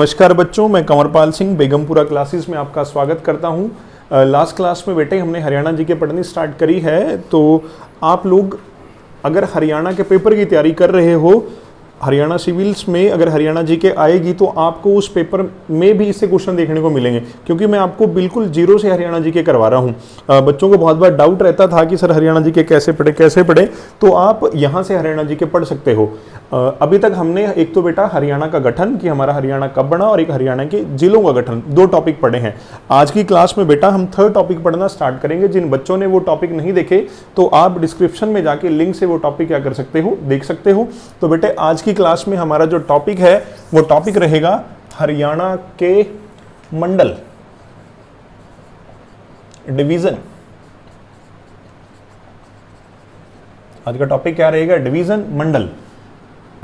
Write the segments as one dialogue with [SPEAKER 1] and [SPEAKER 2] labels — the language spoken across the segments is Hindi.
[SPEAKER 1] नमस्कार बच्चों, मैं कंवरपाल सिंह बेगमपुरा क्लासेस में आपका स्वागत करता हूं। लास्ट क्लास में बेटे हमने हरियाणा जी के पढ़नी स्टार्ट करी है। तो आप लोग अगर हरियाणा के पेपर की तैयारी कर रहे हो, हरियाणा सिविल्स में अगर हरियाणा जी के आएगी तो आपको उस पेपर में भी इससे क्वेश्चन देखने को मिलेंगे, क्योंकि मैं आपको बिल्कुल जीरो से हरियाणा जी के करवा रहा हूँ। बच्चों को बहुत बार डाउट रहता था कि सर हरियाणा जी के कैसे पढ़े, तो आप यहाँ से हरियाणा जी के पढ़ सकते हो। अभी तक हमने एक तो बेटा हरियाणा का गठन कि हमारा हरियाणा कब बना और एक हरियाणा के जिलों का गठन, दो टॉपिक पढ़े हैं। आज की क्लास में बेटा हम थर्ड टॉपिक पढ़ना स्टार्ट करेंगे। जिन बच्चों ने वो टॉपिक नहीं देखे तो आप डिस्क्रिप्शन में जाके लिंक से वो टॉपिक क्या कर सकते हो, देख सकते हो। तो बेटे आज की क्लास में हमारा जो टॉपिक है वो टॉपिक रहेगा हरियाणा के मंडल, डिवीजन। आज का टॉपिक क्या रहेगा? डिवीजन, मंडल।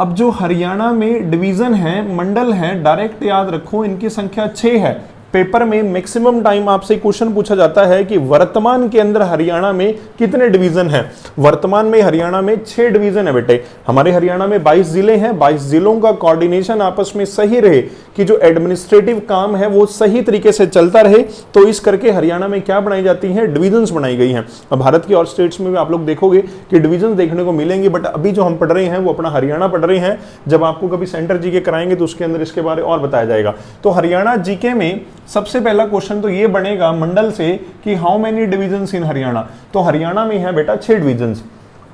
[SPEAKER 1] अब जो हरियाणा में डिवीजन है, मंडल है, डायरेक्ट याद रखो इनकी संख्या 6 है। पेपर में मैक्सिमम टाइम आपसे क्वेश्चन पूछा जाता है कि वर्तमान के अंदर हरियाणा में कितने डिवीजन हैं। वर्तमान में हरियाणा में 6 डिवीजन है बेटे। हमारे हरियाणा में 22 जिले हैं। 22 जिलों का कोऑर्डिनेशन आपस में सही रहे कि जो एडमिनिस्ट्रेटिव काम है वो सही तरीके से चलता रहे, तो इस करके हरियाणा में क्या बनाई जाती है? डिवीजन्स बनाई गई हैं। अब भारत की और स्टेट्स में भी आप लोग देखोगे कि डिवीजन देखने को मिलेंगे, बट अभी जो हम पढ़ रहे हैं वो अपना हरियाणा पढ़ रहे हैं। जब आपको कभी सेंटर जीके कराएंगे तो उसके अंदर इसके बारे और बताया जाएगा। तो हरियाणा जीके में सबसे पहला क्वेश्चन तो ये बनेगा मंडल से कि हाउ मेनी डिवीजन्स इन हरियाणा। तो हरियाणा में है बेटा 6 डिवीजन्स।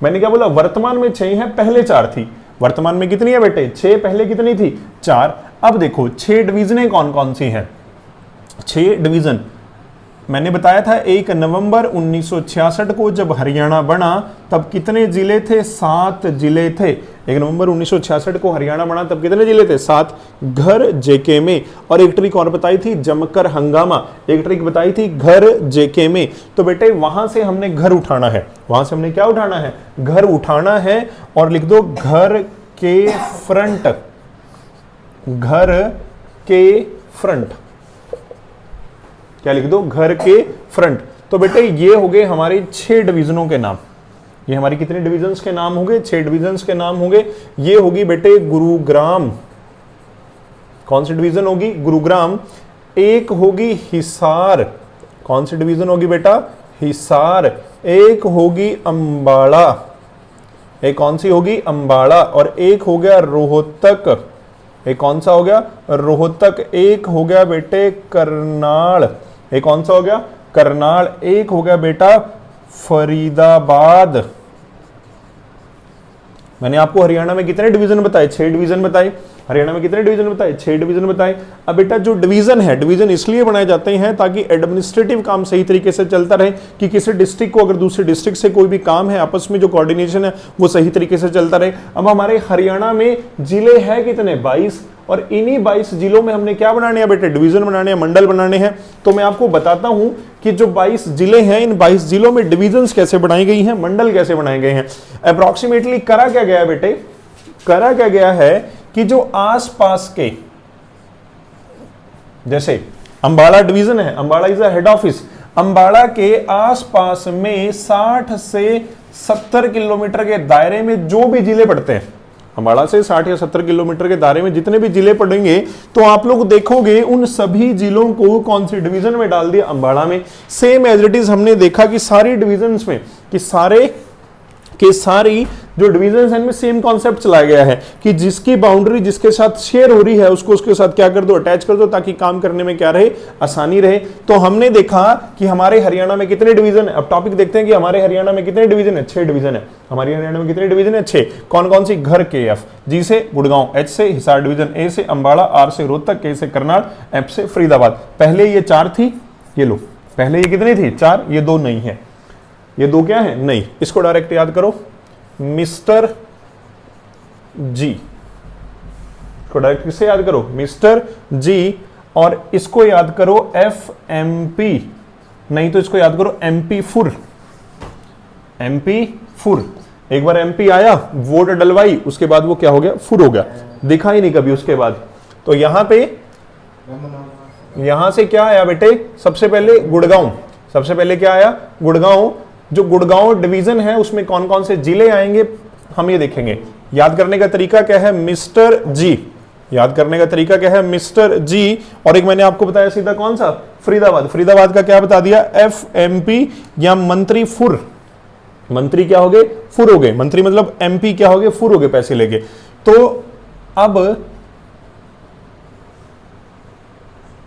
[SPEAKER 1] मैंने क्या बोला? वर्तमान में 6 है, पहले 4 थी। वर्तमान में कितनी है बेटे? 6, पहले कितनी थी? 4। अब देखो 6 डिवीजनें कौन कौन सी हैं? 6 डिवीजन मैंने बताया था 1 नवंबर 1966 को जब हरियाणा बना तब कितने जिले थे? 7 जिले थे। 1 नवंबर 1966 को हरियाणा बना तब कितने जिले थे? 7। घर जेके में। और एक ट्रिक और बताई थी, जमकर हंगामा। एक ट्रिक बताई थी घर जेके में। तो बेटे वहां से हमने घर उठाना है। वहां से हमने क्या उठाना है? घर उठाना है। और लिख दो घर के फ्रंट। घर के फ्रंट। क्या लिख दो? घर के फ्रंट। तो बेटे ये हो गए हमारे 6 डिवीजनों के नाम। ये हमारी कितने डिवीजन्स के नाम होंगे? 6 डिवीजन्स के नाम होंगे। ये होगी बेटे गुरुग्राम। कौन सी डिवीजन होगी? गुरुग्राम। एक होगी हिसार। कौन सी डिवीजन होगी बेटा? हिसार। एक होगी अंबाला। एक कौन सी होगी? अंबाला। और एक हो गया रोहतक। एक कौन सा हो गया? रोहतक। एक हो गया बेटे करनाल। एक कौन सा हो गया? करनाल। एक हो गया बेटा फरीदाबाद। मैंने आपको हरियाणा में कितने डिवीजन बताए? 6 डिवीजन बताए। हरियाणा में कितने डिवीजन बताए? 6 डिवीजन बताए। अब बेटा जो डिवीजन है, डिवीजन इसलिए बनाए जाते हैं ताकि एडमिनिस्ट्रेटिव काम सही तरीके से चलता रहे, कि किसी डिस्ट्रिक्ट को अगर दूसरे डिस्ट्रिक्ट से कोई भी काम है, आपस में जो कोऑर्डिनेशन है वो सही तरीके से चलता रहे। अब हमारे हरियाणा में जिले हैं कितने? 22। और इन्हीं 22 जिलों में हमने क्या बनाने हैं बेटे? डिवीजन बनाने हैं, मंडल बनाने हैं। तो मैं आपको बताता हूं कि जो 22 जिले हैं, इन 22 जिलों में डिवीजन्स कैसे बनाई गई हैं, मंडल कैसे बनाए गए हैं। अप्रोक्सीमेटली करा क्या गया बेटे? करा क्या गया है कि जो आसपास के, जैसे अंबाला डिवीजन है, Ambala is a head office. Ambala के आसपास में 60 से 70 किलोमीटर के दायरे में जो भी जिले पड़ते हैं, अंबाला से 60 या 70 किलोमीटर के दायरे में जितने भी जिले पड़ेंगे, तो आप लोग देखोगे उन सभी जिलों को कौन सी डिवीजन में डाल दिया? अंबाला में। सेम एज इट इज हमने देखा कि सारी डिवीजन्स में, कि सारे के सारी जो डिवीजन है इनमें सेम कॉन्सेप्ट चलाया गया है कि जिसकी बाउंड्री जिसके साथ शेयर हो रही है उसको उसके साथ क्या कर दो? अटैच कर दो, ताकि काम करने में क्या रहे? आसानी रहे। तो हमने देखा कि हमारे हरियाणा में कितने डिवीजन है। अब टॉपिक देखते हैं कि हमारे हरियाणा में कितने डिवीजन है? 6 डिवीजन है। हमारे हरियाणा में कितने डिवीजन है? 6। कौन कौन सी? घर के एफ, जी से गुड़गांव, एच से हिसार डिवीजन, ए से अंबाला, आर से रोहतक, के से करनाल, एफ से फरीदाबाद। पहले ये 4 थी, ये लो। पहले ये कितनी थी? 4। ये 2 नहीं है। ये 2 क्या है? नहीं। इसको डायरेक्ट याद करो, मिस्टर जी। को डायरेक्ट किससे याद करो? मिस्टर जी। और इसको याद करो FMP, नहीं तो इसको याद करो MP फुर। MP फुर। एक बार MP आया, वोट डलवाई, उसके बाद वो क्या हो गया? फुर हो गया, दिखा ही नहीं कभी उसके बाद। तो यहां पे, यहां से क्या आया बेटे? सबसे पहले गुड़गांव। सबसे पहले क्या आया? गुड़गांव। जो गुड़गांव डिवीजन है उसमें कौन कौन से जिले आएंगे हम ये देखेंगे। याद करने का तरीका क्या है? मिस्टर जी, याद करने का तरीका क्या है, मिस्टर जी, और एक मैंने आपको बताया सीधा कौन सा, फरीदाबाद। फरीदाबाद का क्या बता दिया, FMP या मंत्री फुर। मंत्री क्या हो गए, फुर हो गए। मंत्री मतलब MP क्या हो गए, फुर हो गए पैसे लेके। तो अब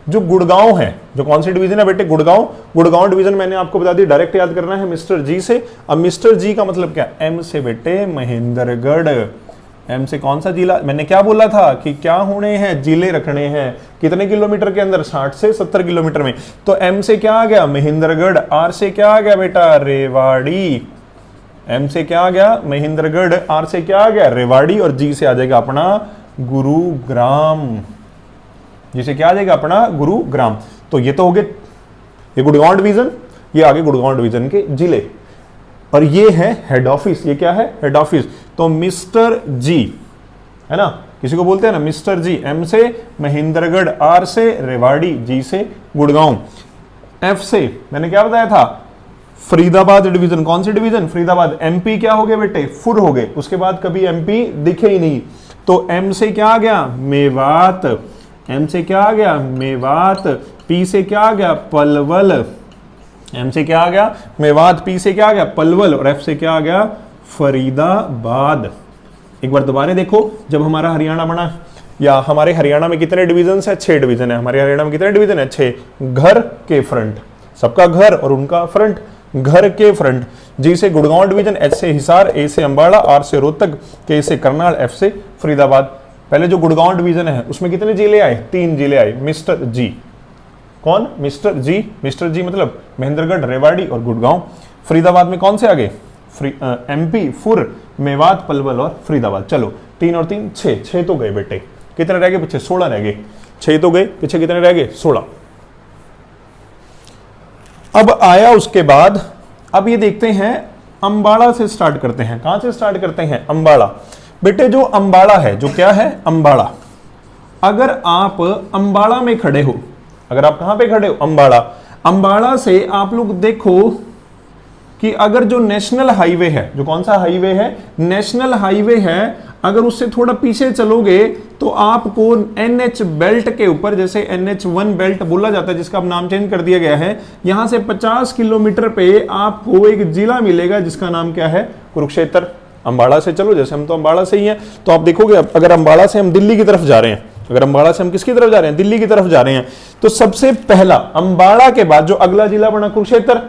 [SPEAKER 1] जो गुड़गांव है, जो कौन सी डिवीजन है बेटे, गुड़गांव। गुड़गांव डिवीजन मैंने आपको बता दी, डायरेक्ट याद करना है मिस्टर जी से। अब मिस्टर जी का मतलब क्या, M से बेटे महेंद्रगढ़। M से कौन सा जिला, मैंने क्या बोला था कि क्या होने हैं, जिले रखने हैं। कितने किलोमीटर के अंदर, 60 से 70 किलोमीटर में। तो M से क्या आ गया, महेंद्रगढ़। R से क्या आ गया बेटा, रेवाड़ी। M से क्या आ गया, महेंद्रगढ़। R से क्या आ गया, रेवाड़ी। और G से आ जाएगा अपना गुरुग्राम। जिसे क्या आ जाएगा अपना गुरुग्राम। तो ये तो हो गए ये गुड़गांव डिवीजन, ये आगे गुड़गांव डिवीजन के जिले, और ये है हेड ऑफिस। ये क्या है, हेड ऑफिस। तो मिस्टर जी है ना, किसी को बोलते हैं ना मिस्टर जी। M से महेंद्रगढ़, R से रेवाड़ी, G से गुड़गांव। F से मैंने क्या बताया था, फरीदाबाद डिवीजन। कौन सी डिवीजन, फरीदाबाद। MP क्या हो गए बेटे, फुर हो गए। उसके बाद कभी MP दिखे ही नहीं। तो M से क्या आ गया, मेवात। M से क्या आ गया, मेवात। P से क्या आ गया, पलवल। M से क्या आ गया, मेवात। P से क्या आ गया, पलवल। और F से क्या आ गया, फरीदाबाद। एक बार दोबारा देखो, जब हमारा हरियाणा बना, या हमारे हरियाणा में कितने डिवीजन है, 6 डिवीजन है। हमारे हरियाणा में कितने डिवीजन है, 6। घर के फ्रंट, सबका घर और उनका फ्रंट, घर के फ्रंट। G से गुड़गांव डिवीजन, H से हिसार, A से अंबाला, R से रोहतक, K से करनाल, F से फरीदाबाद। पहले जो गुड़गांव डिवीजन है उसमें कितने जिले आए, 3 जिले आए। मिस्टर जी, कौन, मिस्टर जी। मिस्टर जी मतलब महेंद्रगढ़, रेवाड़ी और गुड़गांव। फरीदाबाद में कौन से आ गए, MP, फुर, मेवात, पलवल और फरीदाबाद। चलो 3 और 3 6, 6 तो गए बेटे। कितने रह गए पीछे, 16 रह गए। 6 तो गए, पीछे कितने रह गए, 16। अब आया उसके बाद, अब ये देखते हैं, अंबाला से स्टार्ट करते हैं। कहां से स्टार्ट करते हैं, अंबाला। बेटे जो अंबाला है, जो क्या है, अंबाला। अगर आप अंबाला में खड़े हो, अगर आप कहां पे खड़े हो, अंबाला। अंबाला से आप लोग देखो कि अगर जो नेशनल हाईवे है, जो कौन सा हाईवे है, नेशनल हाईवे है, अगर उससे थोड़ा पीछे चलोगे तो आपको NH बेल्ट के ऊपर, जैसे NH1 बेल्ट बोला जाता है, जिसका अब नाम चेंज कर दिया गया है, यहां से 50 किलोमीटर पे आपको एक जिला मिलेगा जिसका नाम क्या है, कुरुक्षेत्र। अंबाला से चलो, जैसे हम तो अंबाला से ही हैं, तो आप देखोगे अगर अंबाला से हम दिल्ली की तरफ जा रहे हैं, अगर अंबाला से हम किसकी तरफ जा रहे हैं, दिल्ली की तरफ जा रहे हैं, तो सबसे पहला अंबाला के बाद जो अगला जिला बना कुरुक्षेत्र।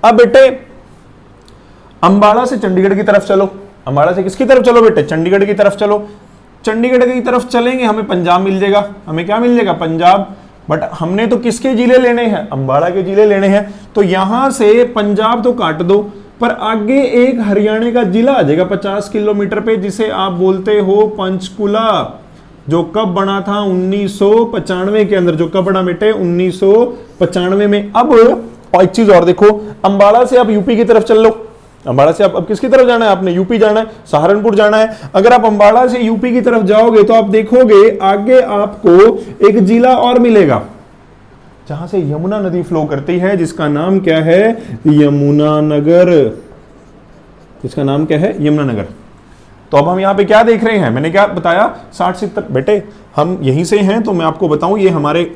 [SPEAKER 1] अब बेटे अंबाला से चंडीगढ़ की तरफ चलो, अंबाला से किसकी तरफ चलो बेटे, चंडीगढ़ की तरफ चलो। चंडीगढ़ की तरफ चलेंगे हमें पंजाब मिल जाएगा, हमें क्या मिल जाएगा, पंजाब। बट हमने तो किसके जिले लेने हैं, अंबाला के जिले लेने हैं। तो यहां से पंजाब तो काट दो, पर आगे एक हरियाणा का जिला आ जाएगा 50 किलोमीटर पे, जिसे आप बोलते हो पंचकुला, जो कब बना था 1995 के अंदर। जो कब बना बेटे, 1995 में। अब एक चीज और देखो, अंबाला से आप यूपी की तरफ चल लो। अंबाला से आप अब किसकी तरफ जाना है, आपने यूपी जाना है, सहारनपुर जाना है। अगर आप अंबाला से यूपी की तरफ जाओगे तो आप देखोगे आगे आपको एक जिला और मिलेगा जहां से यमुना नदी फ्लो करती है, जिसका नाम क्या है, यमुनानगर। इसका नाम क्या है, यमुनानगर। तो अब हम यहां पे क्या देख रहे हैं, मैंने क्या बताया, 60-70। बेटे हम यहीं से हैं, तो मैं आपको बताऊं, ये हमारे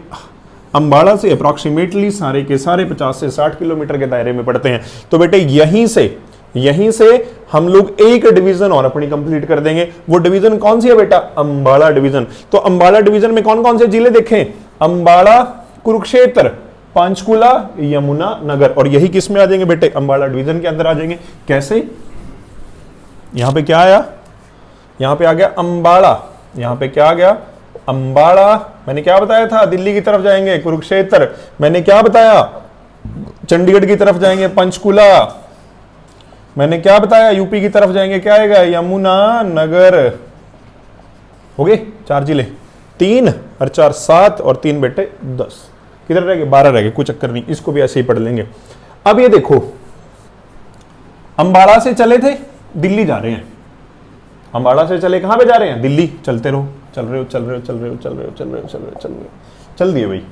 [SPEAKER 1] अंबाला से अप्रॉक्सीमेटली सारे के सारे 50 से 60 किलोमीटर के दायरे में पड़ते हैं। तो बेटे यहीं से हम लोग एक डिवीजन और अपनी कंप्लीट कर देंगे। वो डिवीजन कौन सी है बेटा, अंबाला डिवीजन। तो अंबाला डिवीजन में कौन कौन से जिले देखें, अंबाला, कुरुक्षेत्र, पंचकुला, यमुना नगर। और यही किस में आ जाएंगे बेटे, अंबाला डिवीजन के अंदर आ जाएंगे। कैसे, यहां पे क्या आया, यहां पे आ गया अंबाला, यहां पे क्या आ गया, अंबाला। मैंने क्या बताया था, दिल्ली की तरफ जाएंगे कुरुक्षेत्र, मैंने क्या बताया, चंडीगढ़ की तरफ जाएंगे पंचकुला, मैंने क्या बताया, यूपी की तरफ जाएंगे क्या आएगा, यमुना नगर। हो गए 4 जिले, 3 और 4 7 और 3 बेटे 10। किधर रह गए, 12 रह गए, कोई चक्कर नहीं, इसको भी ऐसे ही पढ़ लेंगे। अब ये देखो, अंबाला से चले थे, दिल्ली जा रहे हैं। अंबाला से चले कहां पे जा रहे हैं, दिल्ली। चलते रहो, चल रहे हो, चल दिए भाई।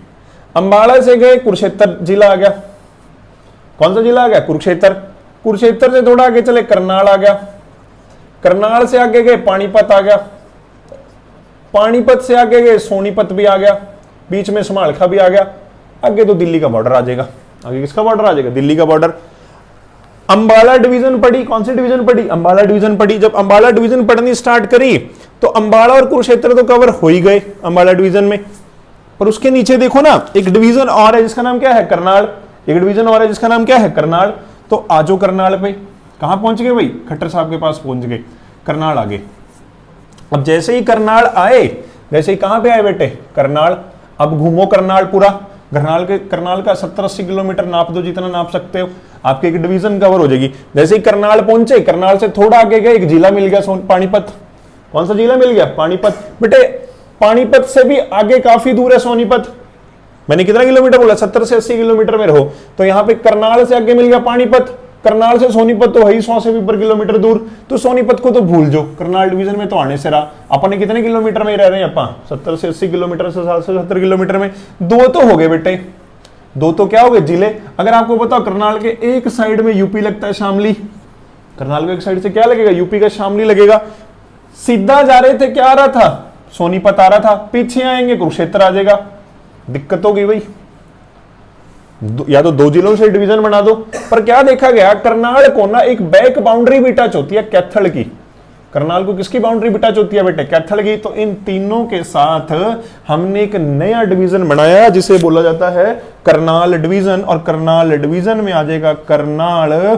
[SPEAKER 1] अंबाला से गए, कुरुक्षेत्र जिला आ गया। कौन सा जिला आ गया, कुरुक्षेत्र। कुरुक्षेत्र से थोड़ा आगे चले, करनाल आ गया। करनाल से आगे गए, पानीपत आ गया। पानीपत से आगे गए सोनीपत भी आ गया, बीच में समालखा भी आ गया, आगे तो दिल्ली का बॉर्डर आ जाएगा। आगे किसका बॉर्डर आ जाएगा? दिल्ली का बॉर्डर। अंबाला डिवीजन पड़ी, कौन सी डिवीजन पड़ी? अंबाला डिवीजन पड़ी। जब अंबाला डिवीजन पढ़नी स्टार्ट करी तो अंबाला और कुरुक्षेत्र तो कवर हो ही गए अंबाला डिवीजन में, पर उसके नीचे देखो ना एक डिवीजन और है जिसका नाम क्या है? करनाल। एक डिवीजन और है जिसका नाम क्या है? करनाल। तो आजो करनाल पे। कहां पहुंच गए भाई? खट्टर साहब के पास पहुंच गए, करनाल आगे। अब जैसे ही करनाल आए, जैसे ही कहां पे आए बेटे? करनाल। अब घूमो करनाल पूरा, करनाल का 70-80 किलोमीटर नाप दो, जितना नाप सकते हो, आपके एक डिवीजन कवर हो जाएगी। जैसे ही करनाल पहुंचे, करनाल से थोड़ा आगे गए, एक जिला मिल गया पानीपत। कौन सा जिला मिल गया? पानीपत। बेटे पानीपत से भी आगे काफी दूर है सोनीपत। मैंने कितना किलोमीटर बोला? 70 से 80 किलोमीटर में रहो, तो यहां पे करनाल से आगे मिल गया पानीपत। करनाल से सोनीपत तो वही 100 से भी ऊपर किलोमीटर दूर, तो सोनीपत को तो भूल जाओ, करनाल डिवीजन में तो आने से रहा। अपन कितने किलोमीटर में ही रह रहे हैं? अपन 70 से 80 किलोमीटर से 60 से 70 किलोमीटर में। दो तो हो गए बेटे, दो तो क्या हो गए? जिले। अगर आपको बताओ करनाल के एक साइड में यूपी लगता है, शामली। करनाल के एक साइड से क्या लगेगा? यूपी का शामली लगेगा। सीधा जा रहे थे, क्या आ रहा था? सोनीपत आ रहा था, पीछे आएंगे कुरुक्षेत्र आ जाएगा। दिक्कत होगी भाई, या तो 2 जिलों से डिवीजन बना दो। पर क्या देखा गया, करनाल को ना एक बैक बाउंड्री भी टच होती है कैथल की। करनाल को किसकी बाउंड्री भी टच होती है बेटे? कैथल की। तो इन तीनों के साथ हमने एक नया डिवीजन बनाया जिसे बोला जाता है करनाल डिवीजन। और करनाल डिवीजन में आ जाएगा करनाल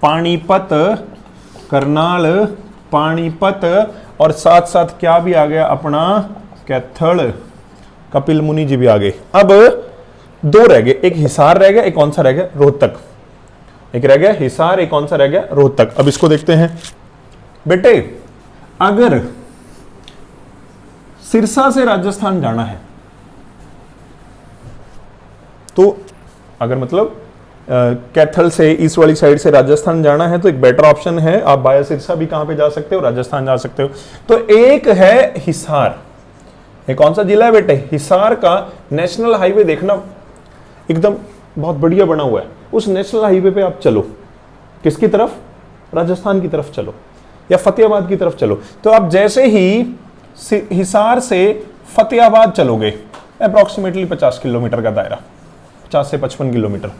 [SPEAKER 1] पानीपत, करनाल पानीपत, और साथ साथ क्या भी आ गया अपना? कैथल। कपिल मुनि जी भी आ गए। अब 2 रह गए, एक हिसार रह गया, एक कौन सा रह गया? रोहतक। एक रह गया हिसार, एक कौन सा रह गया? रोहतक। अब इसको देखते हैं बेटे। अगर सिरसा से राजस्थान जाना है तो, अगर मतलब कैथल से ईस्ट वाली साइड से राजस्थान जाना है तो एक बेटर ऑप्शन है, आप बाया सिरसा भी कहां पे जा सकते हो? राजस्थान जा सकते हो। तो एक है हिसार। ये कौन सा जिला है बेटे? हिसार का नेशनल हाईवे देखना, एकदम बहुत बढ़िया बना हुआ है। उस नेशनल हाईवे पे आप चलो, किसकी तरफ? राजस्थान की तरफ चलो या फतेहाबाद की तरफ चलो। तो आप जैसे ही हिसार से फतेहाबाद चलोगे, अप्रोक्सीमेटली 50 किलोमीटर का दायरा, 50 से 55 किलोमीटर।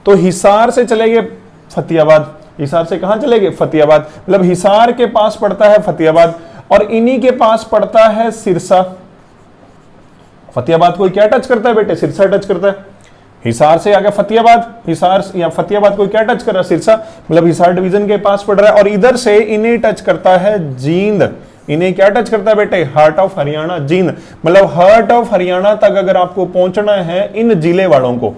[SPEAKER 1] तो हिसार से चले गए फतेहाबाद, हिसार से कहां चले गए? फतेहाबाद। मतलब हिसार के पास पड़ता है फतेहाबाद और इन्हीं के पास पड़ता है सिरसा। फतेहाबाद को क्या टच करता है बेटे? सिरसा टच करता है। हिसार से आ गया फतेहाबाद, हिसार या फतेहाबाद को क्या टच कर रहा है? सिरसा। मतलब हिसार डिवीजन के पास पड़ रहा है। और इधर से इन्हें टच करता है जींद। इन्हें क्या टच करता है बेटे? Heart of Haryana, Jind. मतलब हार्ट ऑफ हरियाणा तक अगर आपको पहुंचना है इन जिले वालों को,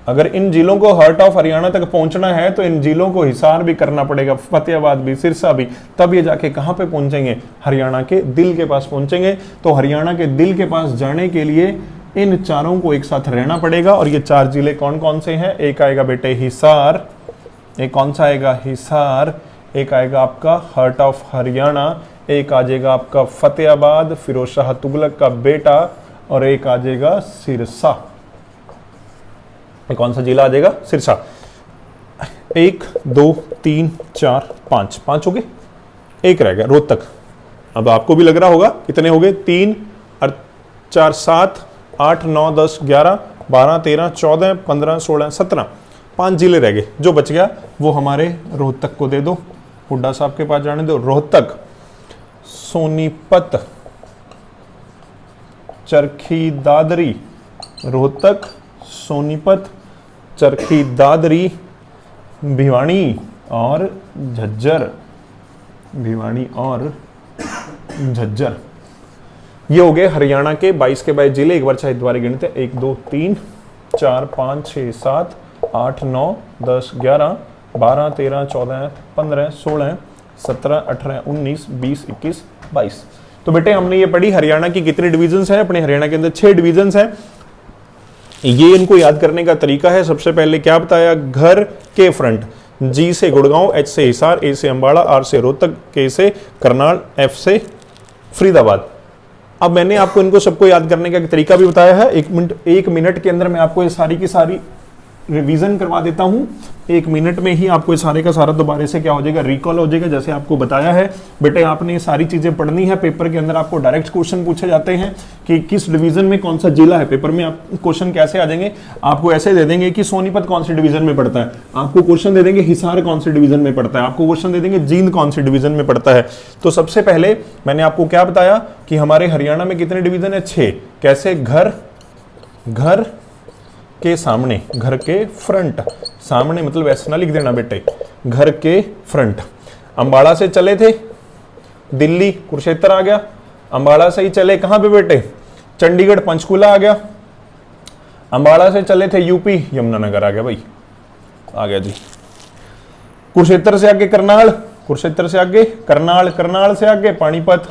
[SPEAKER 1] अगर इन जिलों को हार्ट ऑफ हरियाणा तक पहुंचना है तो इन जिलों को हिसार भी करना पड़ेगा, फतेहाबाद भी, सिरसा भी। तब ये जाके कहां पे पहुंचेंगे? हरियाणा के दिल के पास पहुंचेंगे। तो हरियाणा के दिल के पास जाने के लिए इन चारों को एक साथ रहना पड़ेगा। और ये 4 जिले कौन कौन से हैं? एक आएगा बेटे हिसार, एक कौन सा आएगा? हिसार, एक आएगा आपका हार्ट ऑफ हरियाणा, एक आ जाएगा आपका फतेहाबाद, फिरोज शाह तुगलक का बेटा, और एक आ जाएगा सिरसा। कौन सा जिला आ जाएगा? सिरसा। 1 2 3 4 5, 5 हो गए, एक रह गया रोहतक। अब आपको भी लग रहा होगा कितने हो गए? 3 और 4 7 8 9 10 11 12 13 14 15 16 17, 5 जिले रह गए। जो बच गया वो हमारे रोहतक को दे दो, हुड्डा साहब के पास जाने दो। रोहतक, सोनीपत, चरखी दादरी, रोहतक, सोनीपत, चरखी दादरी, भिवानी और झज्जर, भिवानी और झज्जर। ये हो गए हरियाणा के 22 के 22 जिले। एक बार चाहे द्वारा गिनते हैं, 1 2 3 4 5 6 7 8 9 10 11 12 13 14 15 16 17 18 19 20 21 22। तो बेटे हमने ये पढ़ी हरियाणा की कितने डिविजन्स हैं। अपने हरियाणा के अंदर 6 डिविजन्स हैं। ये इनको याद करने का तरीका है। सबसे पहले क्या बताया? घर के फ्रंट, जी से गुड़गांव, एच से हिसार, ए से अंबाला, आर से रोहतक, के से करनाल, एफ से फरीदाबाद। अब मैंने आपको इनको सबको याद करने का तरीका भी बताया है। 1 मिनट के अंदर मैं आपको ये सारी की सारी रिवीजन करवा देता हूं, 1 मिनट में ही आपको इस सारे का सारा दोबारा से क्या हो जाएगा, रिकॉल हो जाएगा। जैसे आपको बताया है बेटे आपने ये सारी चीजें पढ़नी है, पेपर के अंदर आपको डायरेक्ट क्वेश्चन पूछे जाते हैं कि किस डिवीजन में कौन सा जिला है। पेपर में आप क्वेश्चन कैसे आ जाएंगे, आपको ऐसे दे देंगे कि सोनीपत कौन सी डिवीजन में पड़ता है, आपको क्वेश्चन दे देंगे हिसार कौन सी डिवीजन में पड़ता है, आपको क्वेश्चन दे देंगे जींद कौन सी डिवीजन में पड़ता है। तो सबसे पहले मैंने आपको क्या बताया कि हमारे हरियाणा में कितने डिवीजन है, 6। कैसे, घर, घर के सामने, घर के फ्रंट, सामने मतलब ऐसा ना लिख देना बेटे, घर के फ्रंट। अंबाला से चले थे दिल्ली, कुरुक्षेत्र आ गया। अंबाला से ही चले कहां पे बेटे, चंडीगढ़, पंचकुला आ गया। अंबाला से चले थे यूपी, यमुनानगर आ गया भाई, आ गया जी। कुरुक्षेत्र से आगे करनाल, कुरुक्षेत्र से आगे करनाल, करनाल से आगे पानीपत,